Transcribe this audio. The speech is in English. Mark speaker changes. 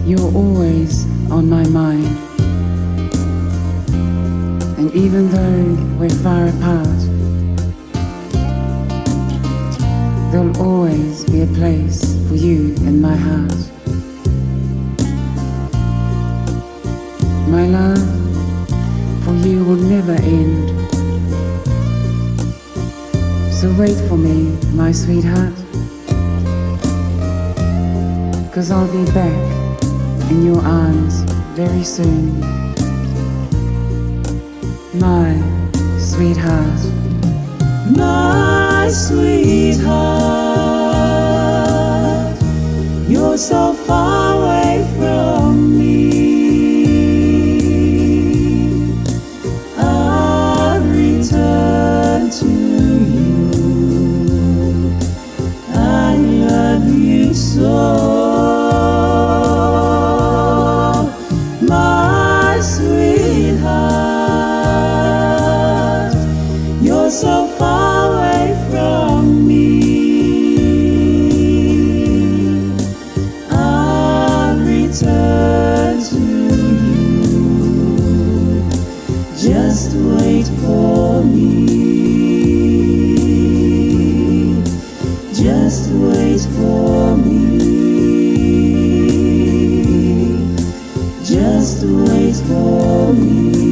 Speaker 1: You're always on my mind. And even though we're far apart, there'll always be a place for you in my heart. My love for you will never end. So wait for me, my sweetheart, 'cause I'll be back in your arms very soon. My sweetheart.
Speaker 2: My sweetheart, you're so far away from me. I'll return to you. I love you so. My sweetheart, you're so far away from me. I'll return to you. Just wait for me. Just wait for me. Just wait for me.